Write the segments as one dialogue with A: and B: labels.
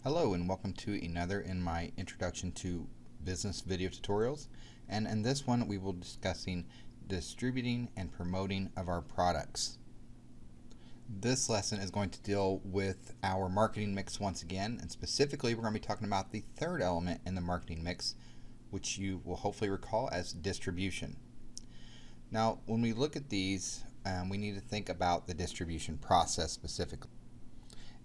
A: Hello and welcome to another in my introduction to business video tutorials, and in this one we will be discussing distributing and promoting of our products. This lesson is going to deal with our marketing mix once again, and specifically we're going to be talking about the third element in the marketing mix, which you will hopefully recall as distribution. Now when we look at these, we need to think about the distribution process specifically.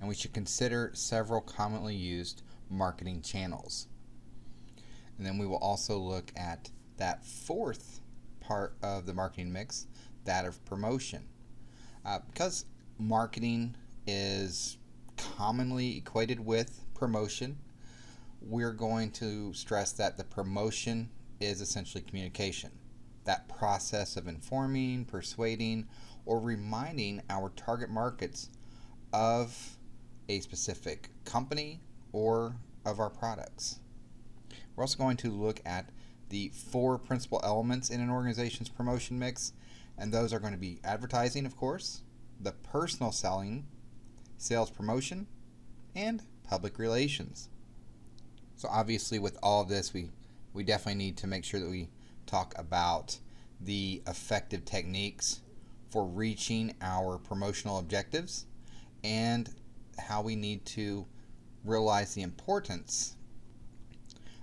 A: And we should consider several commonly used marketing channels. And then we will also look at that fourth part of the marketing mix, that of promotion. Because marketing is commonly equated with promotion, we're going to stress that the promotion is essentially communication. That process of informing, persuading, or reminding our target markets of a specific company or of our products. We're also going to look at the four principal elements in an organization's promotion mix, and those are going to be advertising, of course, the personal selling, sales promotion, and public relations. So obviously with all of this, we definitely need to make sure that we talk about the effective techniques for reaching our promotional objectives and how we need to realize the importance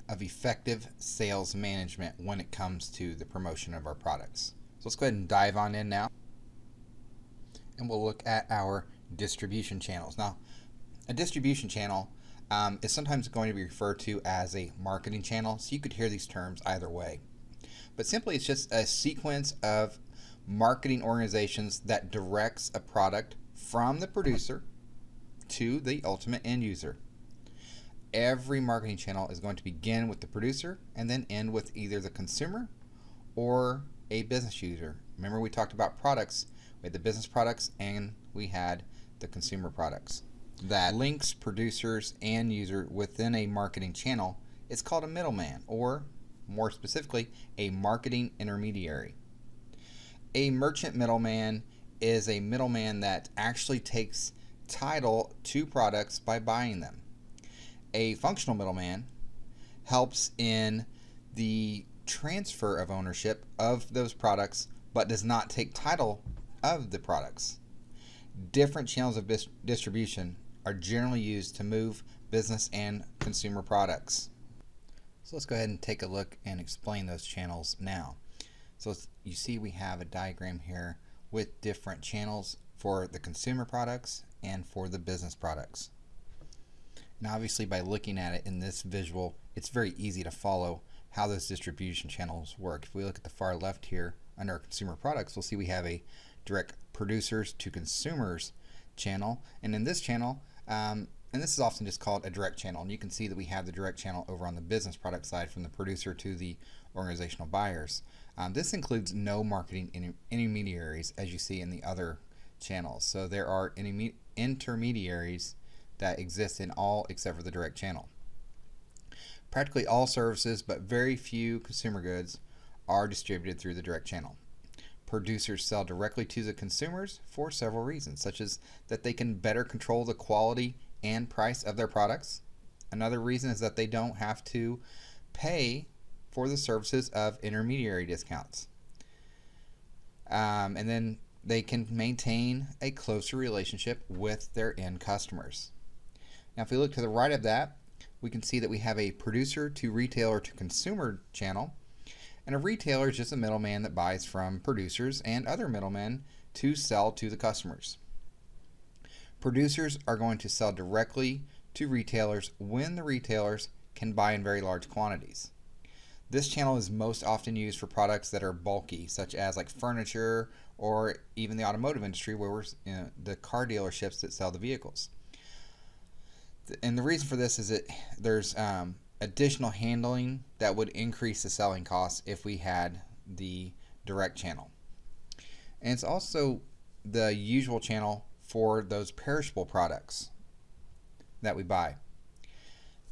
A: of effective sales management when it comes to the promotion of our products. So let's go ahead and dive on in now, and we'll look at our distribution channels. Now, a distribution channel is sometimes going to be referred to as a marketing channel, so you could hear these terms either way. But simply, it's just a sequence of marketing organizations that directs a product from the producer to the ultimate end user. Every marketing channel is going to begin with the producer and then end with either the consumer or a business user. Remember, we talked about products. We had the business products and we had the consumer products. That links producers and user within a marketing channel is called a middleman, or more specifically, a marketing intermediary. A merchant middleman is a middleman that actually takes title to products by buying them. A functional middleman helps in the transfer of ownership of those products but does not take title of the products. Different channels of distribution are generally used to move business and consumer products. So let's go ahead and take a look and explain those channels now. So you see we have a diagram here with different channels for the consumer products and for the business products. Now obviously by looking at it in this visual, it's very easy to follow how those distribution channels work. If we look at the far left here under our consumer products, we'll see we have a direct producers to consumers channel, and in this channel, and this is often just called a direct channel, and you can see that we have the direct channel over on the business product side from the producer to the organizational buyers. This includes no marketing intermediaries as you see in the other channels. So there are intermediaries that exist in all except for the direct channel. Practically all services but very few consumer goods are distributed through the direct channel. Producers sell directly to the consumers for several reasons, such as that they can better control the quality and price of their products. Another reason is that they don't have to pay for the services of intermediary discounts. And then they can maintain a closer relationship with their end customers. Now if we look to the right of that, we can see that we have a producer to retailer to consumer channel, and a retailer is just a middleman that buys from producers and other middlemen to sell to the customers. Producers are going to sell directly to retailers when the retailers can buy in very large quantities. This channel is most often used for products that are bulky, such as like furniture or even the automotive industry, where we're the car dealerships that sell the vehicles. And the reason for this is that there's additional handling that would increase the selling costs if we had the direct channel. And it's also the usual channel for those perishable products that we buy.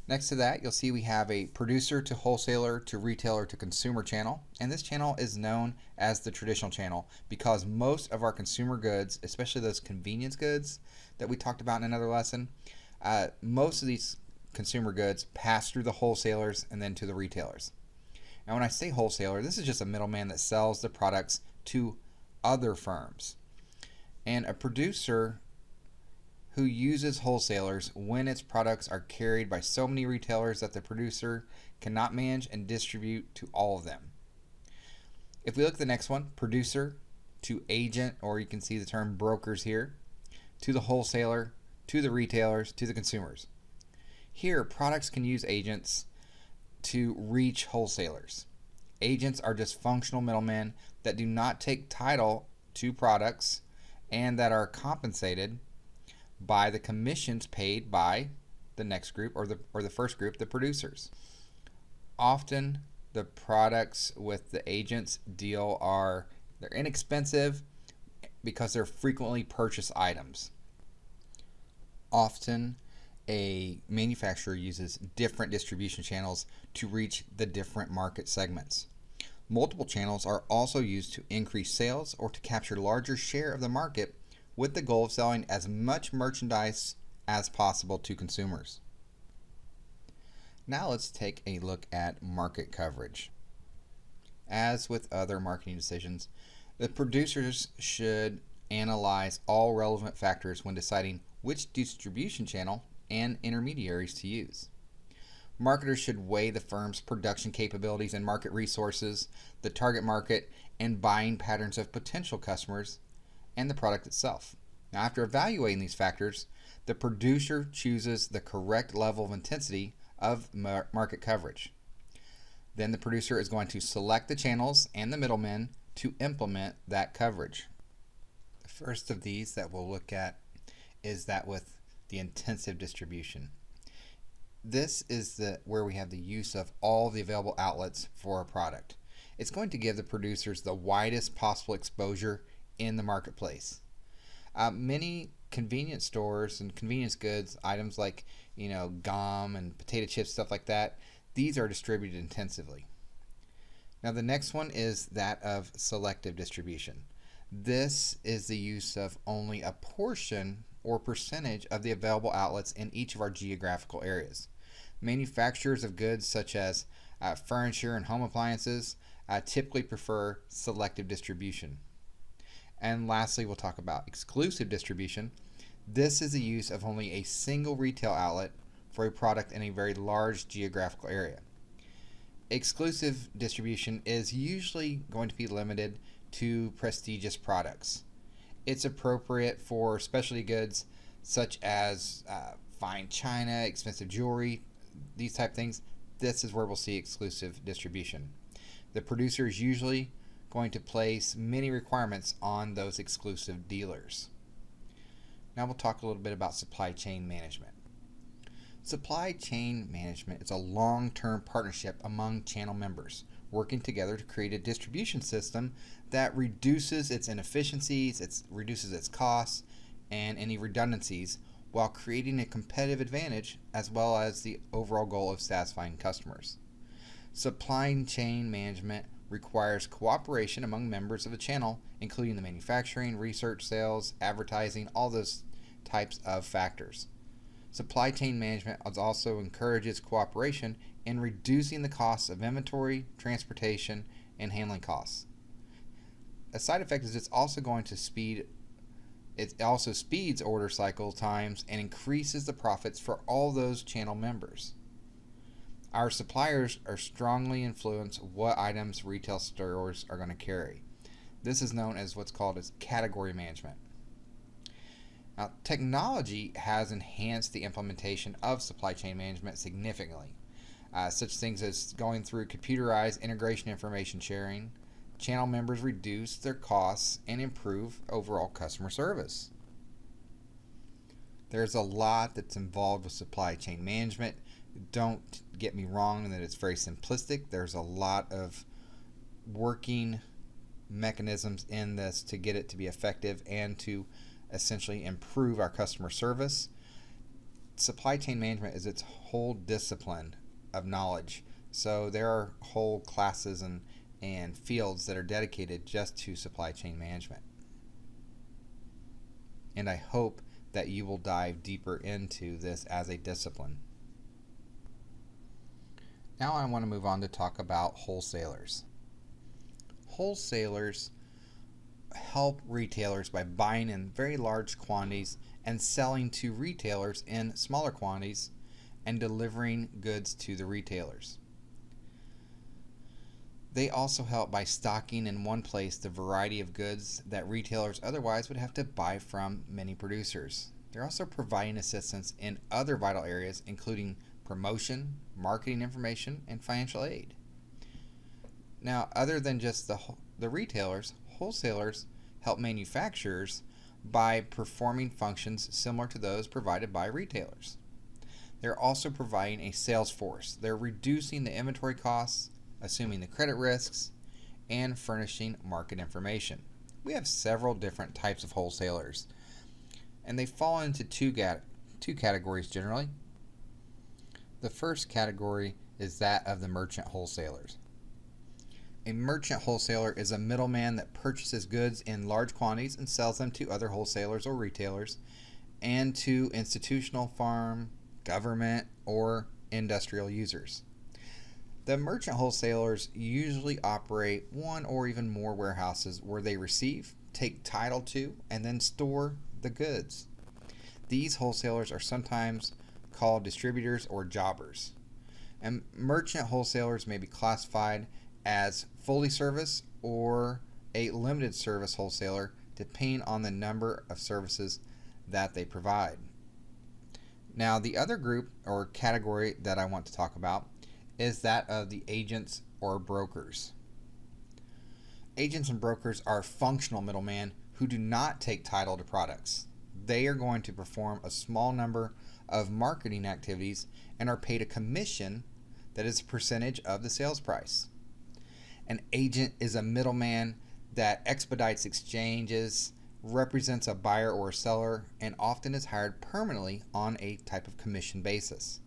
A: Next to that, you'll see we have a producer to wholesaler to retailer to consumer channel, and this channel is known as the traditional channel because most of our consumer goods, especially those convenience goods that we talked about in another lesson, most of these consumer goods pass through the wholesalers and then to the retailers. Now, when I say wholesaler, this is just a middleman that sells the products to other firms. And a producer who uses wholesalers when its products are carried by so many retailers that the producer cannot manage and distribute to all of them. If we look at the next one, producer to agent, or you can see the term brokers here, to the wholesaler, to the retailers, to the consumers. Here, products can use agents to reach wholesalers. Agents are just functional middlemen that do not take title to products and that are compensated by the commissions paid by the next group or the first group, the producers. Often the products with the agents deal they're inexpensive because they're frequently purchased items. Often a manufacturer uses different distribution channels to reach the different market segments. Multiple channels are also used to increase sales or to capture a larger share of the market with the goal of selling as much merchandise as possible to consumers. Now let's take a look at market coverage. As with other marketing decisions, the producers should analyze all relevant factors when deciding which distribution channel and intermediaries to use. Marketers should weigh the firm's production capabilities and market resources, the target market, and buying patterns of potential customers, and the product itself. Now, after evaluating these factors, the producer chooses the correct level of intensity of market coverage. Then the producer is going to select the channels and the middlemen to implement that coverage. The first of these that we'll look at is that with the intensive distribution. This is where we have the use of all the available outlets for a product. It's going to give the producers the widest possible exposure in the marketplace. Many convenience stores and convenience goods, items like gum and potato chips, stuff like that, these are distributed intensively. Now the next one is that of selective distribution. This is the use of only a portion or percentage of the available outlets in each of our geographical areas. Manufacturers of goods such as furniture and home appliances typically prefer selective distribution. And lastly, we'll talk about exclusive distribution. This is the use of only a single retail outlet for a product in a very large geographical area. Exclusive distribution is usually going to be limited to prestigious products. It's appropriate for specialty goods such as fine china, expensive jewelry, these type of things. This is where we'll see exclusive distribution. The producer is usually going to place many requirements on those exclusive dealers. Now we'll talk a little bit about supply chain management. Supply chain management is a long-term partnership among channel members working together to create a distribution system that reduces its inefficiencies, reduces its costs, and any redundancies while creating a competitive advantage as well as the overall goal of satisfying customers. Supply chain management requires cooperation among members of the channel, including the manufacturing, research, sales, advertising, all those types of factors. Supply chain management also encourages cooperation in reducing the costs of inventory, transportation, and handling costs. A side effect is it also speeds order cycle times and increases the profits for all those channel members. Our suppliers are strongly influence what items retail stores are going to carry. This is known as what's called as category management. Now, technology has enhanced the implementation of supply chain management significantly. Such things as going through computerized integration information sharing, channel members reduce their costs and improve overall customer service. There's a lot that's involved with supply chain management. Don't get me wrong in that it's very simplistic. There's a lot of working mechanisms in this to get it to be effective and to essentially improve our customer service. Supply chain management is its whole discipline of knowledge. So there are whole classes and fields that are dedicated just to supply chain management. And I hope that you will dive deeper into this as a discipline. Now I want to move on to talk about wholesalers. Wholesalers help retailers by buying in very large quantities and selling to retailers in smaller quantities and delivering goods to the retailers. They also help by stocking in one place the variety of goods that retailers otherwise would have to buy from many producers. They're also providing assistance in other vital areas, including promotion, marketing information, and financial aid. Now, other than just the retailers, wholesalers help manufacturers by performing functions similar to those provided by retailers. They're also providing a sales force. They're reducing the inventory costs, assuming the credit risks, and furnishing market information. We have several different types of wholesalers, and they fall into two categories generally. The first category is that of the merchant wholesalers. A merchant wholesaler is a middleman that purchases goods in large quantities and sells them to other wholesalers or retailers and to institutional, farm, government, or industrial users. The merchant wholesalers usually operate one or even more warehouses where they receive, take title to, and then store the goods. These wholesalers are sometimes called distributors or jobbers. And merchant wholesalers may be classified as fully service or a limited service wholesaler, depending on the number of services that they provide. Now, the other group or category that I want to talk about is that of the agents or brokers. Agents and brokers are functional middlemen who do not take title to products. They are going to perform a small number of marketing activities and are paid a commission that is a percentage of the sales price. An agent is a middleman that expedites exchanges, represents a buyer or a seller, and often is hired permanently on a type of commission basis.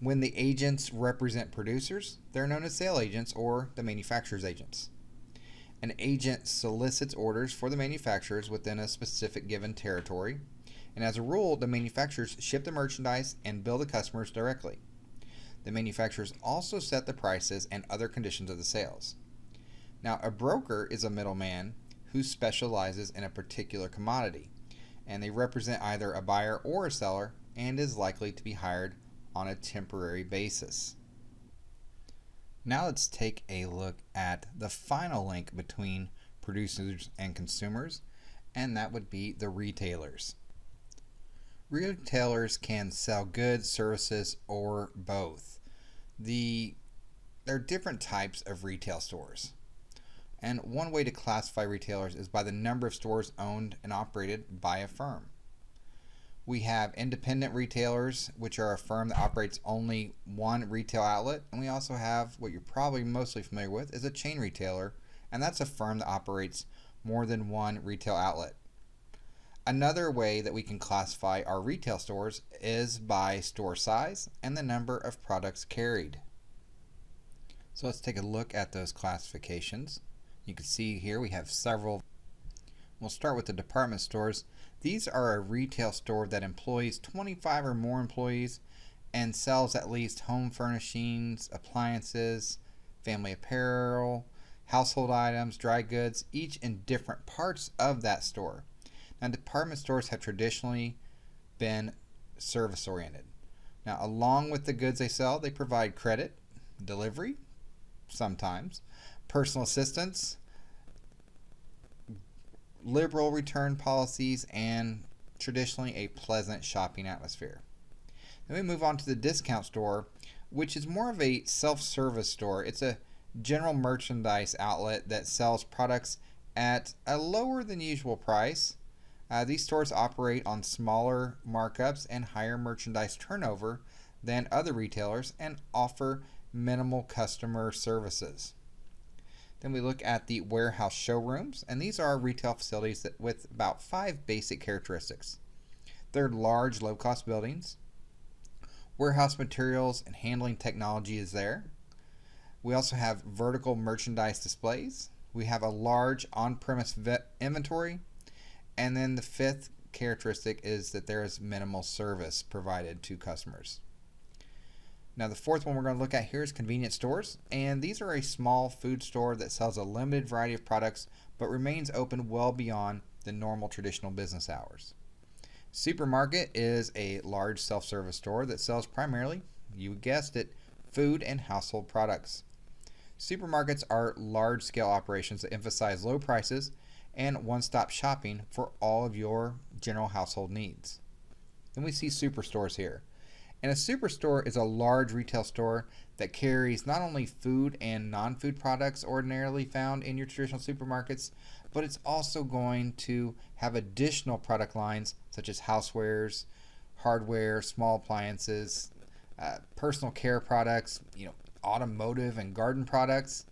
A: When the agents represent producers, they're known as sale agents or the manufacturer's agents. An agent solicits orders for the manufacturers within a specific given territory, and as a rule, the manufacturers ship the merchandise and bill the customers directly. The manufacturers also set the prices and other conditions of the sales. Now, a broker is a middleman who specializes in a particular commodity, and they represent either a buyer or a seller and is likely to be hired on a temporary basis. Now let's take a look at the final link between producers and consumers, and that would be the retailers. Retailers can sell goods, services, or both. There are different types of retail stores. And one way to classify retailers is by the number of stores owned and operated by a firm. We have independent retailers, which are a firm that operates only one retail outlet. And we also have what you're probably mostly familiar with is a chain retailer, and that's a firm that operates more than one retail outlet. Another way that we can classify our retail stores is by store size and the number of products carried. So let's take a look at those classifications. You can see here we have several. We'll start with the department stores. These are a retail store that employs 25 or more employees and sells at least home furnishings, appliances, family apparel, household items, dry goods, each in different parts of that store. Now, department stores have traditionally been service oriented. Now, along with the goods they sell, they provide credit, delivery, sometimes, personal assistance, liberal return policies, and traditionally a pleasant shopping atmosphere. Then we move on to the discount store, which is more of a self-service store. It's a general merchandise outlet that sells products at a lower than usual price. These stores operate on smaller markups and higher merchandise turnover than other retailers and offer minimal customer services. Then we look at the warehouse showrooms, and these are retail facilities with about 5 basic characteristics. They're large, low-cost buildings. Warehouse materials and handling technology is there. We also have vertical merchandise displays. We have a large on-premise inventory. And then the 5th characteristic is that there is minimal service provided to customers. Now the fourth one we're going to look at here is convenience stores, and these are a small food store that sells a limited variety of products but remains open well beyond the normal traditional business hours. Supermarket is a large self-service store that sells primarily, you guessed it, food and household products. Supermarkets are large-scale operations that emphasize low prices and one-stop shopping for all of your general household needs. Then we see superstores here. And a superstore is a large retail store that carries not only food and non-food products ordinarily found in your traditional supermarkets, but it's also going to have additional product lines such as housewares, hardware, small appliances, personal care products, automotive and garden products.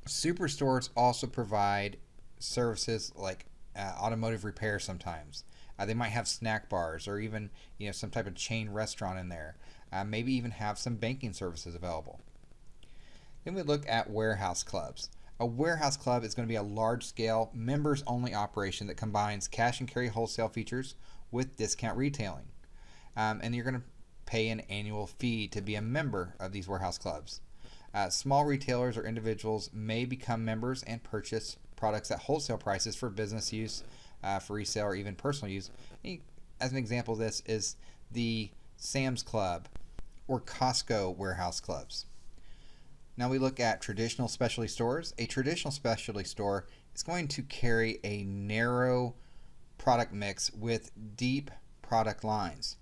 A: Superstores also provide services like automotive repair sometimes. They might have snack bars or even some type of chain restaurant in there. Maybe even have some banking services available. Then we look at warehouse clubs. A warehouse club is going to be a large-scale, members-only operation that combines cash and carry wholesale features with discount retailing. And you're going to pay an annual fee to be a member of these warehouse clubs. Small retailers or individuals may become members and purchase products at wholesale prices for business use, for resale, or even personal use. As an example of this is the Sam's Club or Costco warehouse clubs. Now we look at traditional specialty stores. A traditional specialty store is going to carry a narrow product mix with deep product lines.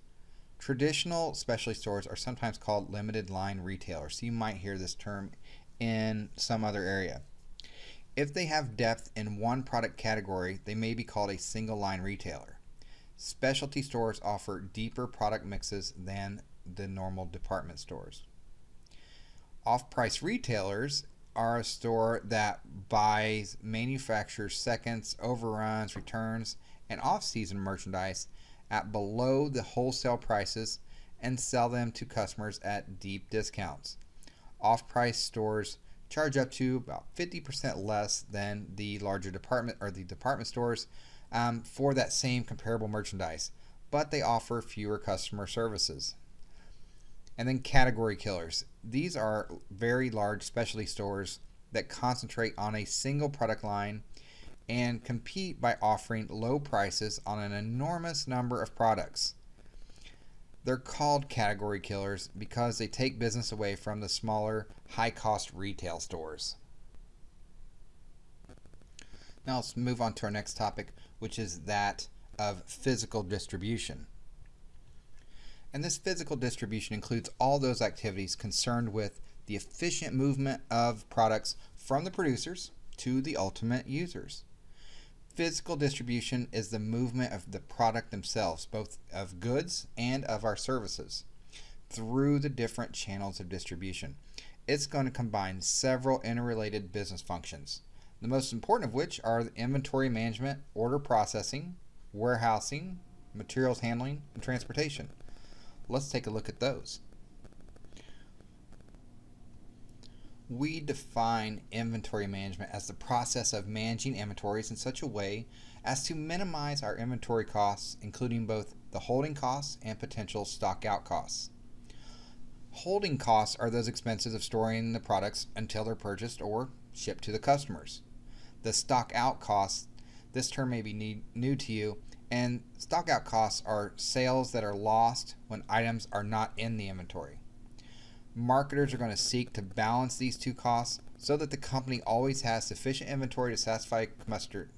A: Traditional specialty stores are sometimes called limited line retailers. So you might hear this term in some other area. If they have depth in one product category, they may be called a single line retailer. Specialty stores offer deeper product mixes than the normal department stores. Off-price retailers are a store that buys, manufactures seconds, overruns, returns, and off-season merchandise at below the wholesale prices and sell them to customers at deep discounts. Off-price stores charge up to about 50% less than the larger department stores for that same comparable merchandise, but they offer fewer customer services. And then category killers. These are very large specialty stores that concentrate on a single product line and compete by offering low prices on an enormous number of products. They're called category killers because they take business away from the smaller, high-cost retail stores. Now let's move on to our next topic, which is that of physical distribution. And this physical distribution includes all those activities concerned with the efficient movement of products from the producers to the ultimate users. Physical distribution is the movement of the product themselves, both of goods and of our services, through the different channels of distribution. It's going to combine several interrelated business functions, the most important of which are the inventory management, order processing, warehousing, materials handling, and transportation. Let's take a look at those. We define inventory management as the process of managing inventories in such a way as to minimize our inventory costs, including both the holding costs and potential stock out costs. Holding costs are those expenses of storing the products until they're purchased or shipped to the customers. The stock out costs, this term may be new to you, and stock out costs are sales that are lost when items are not in the inventory. Marketers are going to seek to balance these two costs so that the company always has sufficient inventory to satisfy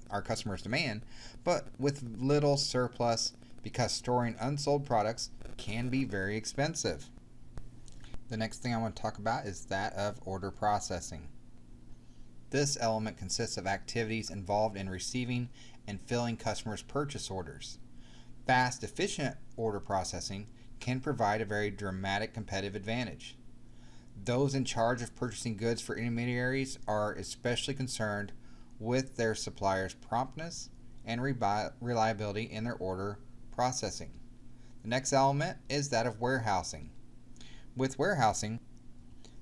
A: our customers' demand, but with little surplus because storing unsold products can be very expensive. The next thing I want to talk about is that of order processing. This element consists of activities involved in receiving and filling customers' purchase orders. Fast, efficient order processing can provide a very dramatic competitive advantage. Those in charge of purchasing goods for intermediaries are especially concerned with their suppliers' promptness and reliability in their order processing. The next element is that of warehousing. With warehousing,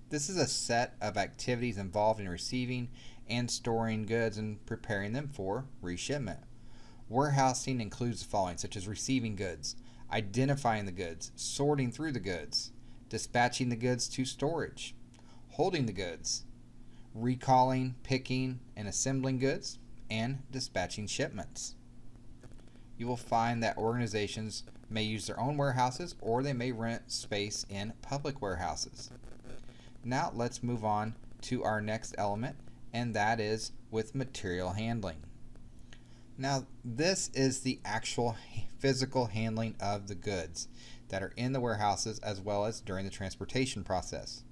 A: this is a set of activities involved in receiving and storing goods and preparing them for reshipment. Warehousing includes the following, such as receiving goods, identifying the goods, sorting through the goods, dispatching the goods to storage, holding the goods, recalling, picking, and assembling goods, and dispatching shipments. You will find that organizations may use their own warehouses or they may rent space in public warehouses. Now let's move on to our next element, and that is with material handling. Now this is the actual physical handling of the goods that are in the warehouses as well as during the transportation process.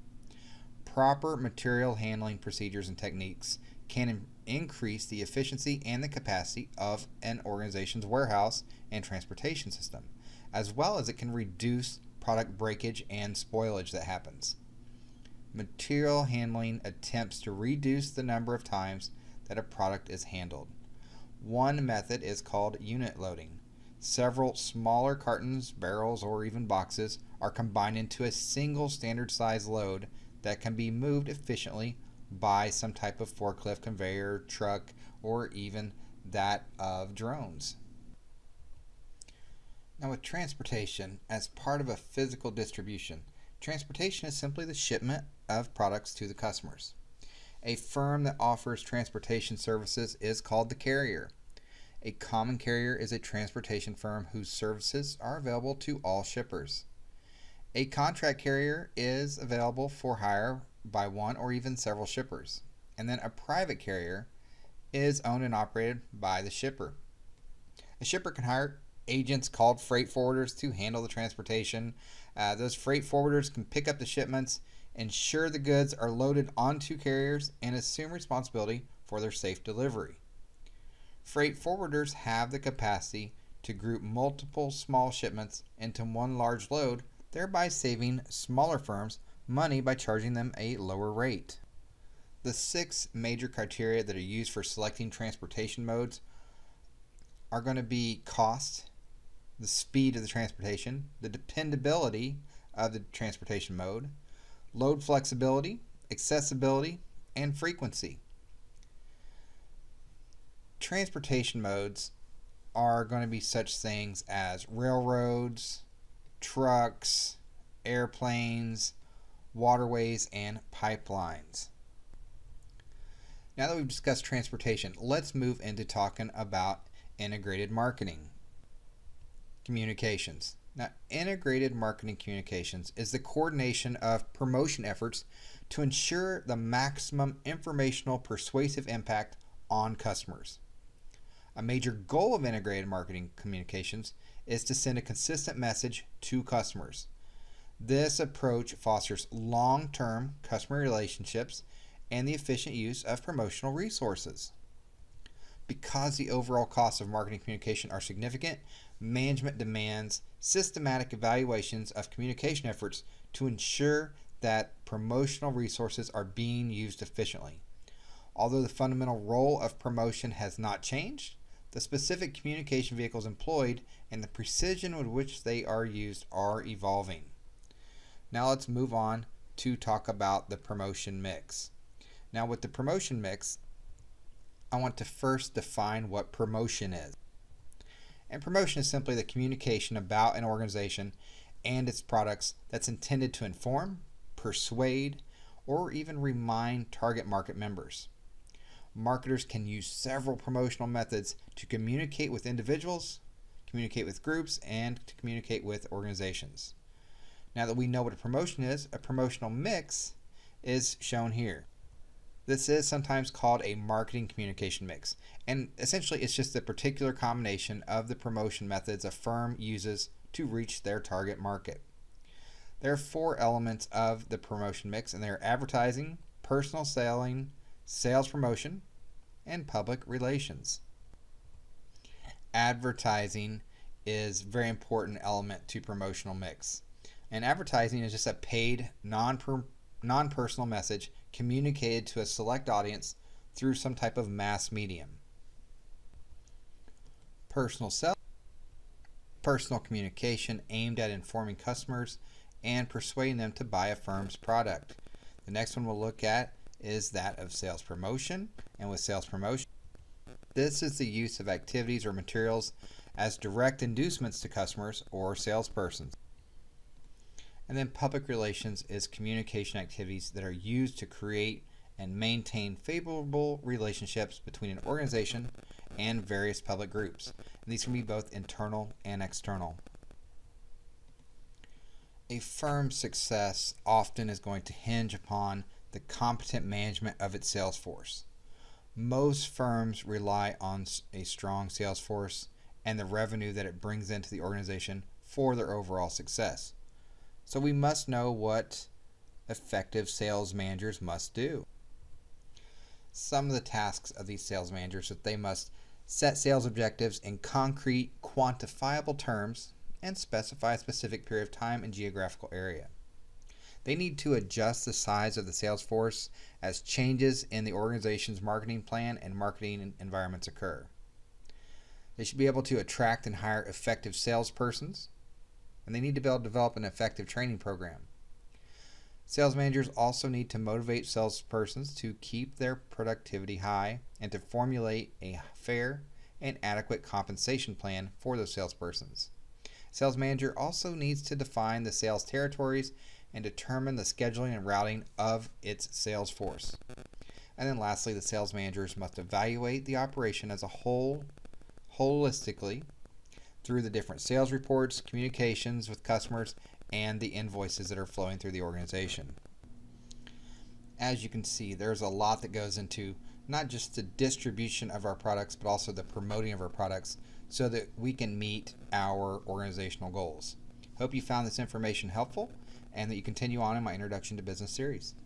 A: Proper material handling procedures and techniques can increase the efficiency and the capacity of an organization's warehouse and transportation system, as well as it can reduce product breakage and spoilage that happens. Material handling attempts to reduce the number of times that a product is handled. One method is called unit loading. Several smaller cartons, barrels, or even boxes are combined into a single standard size load that can be moved efficiently by some type of forklift, conveyor, truck, or even that of drones. Now with transportation, as part of a physical distribution, transportation is simply the shipment of products to the customers. A firm that offers transportation services is called the carrier. A common carrier is a transportation firm whose services are available to all shippers. A contract carrier is available for hire by one or even several shippers. And then a private carrier is owned and operated by the shipper. A shipper can hire agents called freight forwarders to handle the transportation. Those freight forwarders can pick up the shipments, ensure the goods are loaded onto carriers, and assume responsibility for their safe delivery. Freight forwarders have the capacity to group multiple small shipments into one large load, thereby saving smaller firms money by charging them a lower rate. The 6 major criteria that are used for selecting transportation modes are going to be cost, the speed of the transportation, the dependability of the transportation mode, load flexibility, accessibility, and frequency. Transportation modes are going to be such things as railroads, trucks, airplanes, waterways, and pipelines. Now that we've discussed transportation, let's move into talking about integrated marketing communications. Now, integrated marketing communications is the coordination of promotion efforts to ensure the maximum informational persuasive impact on customers. A major goal of integrated marketing communications is to send a consistent message to customers. This approach fosters long-term customer relationships and the efficient use of promotional resources. Because the overall costs of marketing communication are significant, management demands systematic evaluations of communication efforts to ensure that promotional resources are being used efficiently. Although the fundamental role of promotion has not changed, the specific communication vehicles employed and the precision with which they are used are evolving. Now let's move on to talk about the promotion mix. Now with the promotion mix, I want to first define what promotion is. And promotion is simply the communication about an organization and its products that's intended to inform, persuade, or even remind target market members. Marketers can use several promotional methods to communicate with individuals, communicate with groups, and to communicate with organizations. Now that we know what a promotion is, a promotional mix is shown here. This is sometimes called a marketing communication mix, and essentially it's just the particular combination of the promotion methods a firm uses to reach their target market. There are 4 elements of the promotion mix, and they are advertising, personal selling, sales promotion, and public relations. Advertising is a very important element to promotional mix. And advertising is just a paid, non-personal message communicated to a select audience through some type of mass medium. Personal communication aimed at informing customers and persuading them to buy a firm's product. The next one we'll look at is that of sales promotion, and with sales promotion, this is the use of activities or materials as direct inducements to customers or salespersons. And then public relations is communication activities that are used to create and maintain favorable relationships between an organization and various public groups. And these can be both internal and external. A firm's success often is going to hinge upon the competent management of its sales force. Most firms rely on a strong sales force and the revenue that it brings into the organization for their overall success. So we must know what effective sales managers must do. Some of the tasks of these sales managers is that they must set sales objectives in concrete, quantifiable terms and specify a specific period of time and geographical area. They need to adjust the size of the sales force as changes in the organization's marketing plan and marketing environments occur. They should be able to attract and hire effective salespersons, and they need to be able to develop an effective training program. Sales managers also need to motivate salespersons to keep their productivity high and to formulate a fair and adequate compensation plan for those salespersons. Sales manager also needs to define the sales territories and determine the scheduling and routing of its sales force. And then lastly, the sales managers must evaluate the operation as a whole, holistically, through the different sales reports, communications with customers, and the invoices that are flowing through the organization. As you can see, there's a lot that goes into not just the distribution of our products, but also the promoting of our products so that we can meet our organizational goals. Hope you found this information helpful and that you continue on in my Introduction to Business series.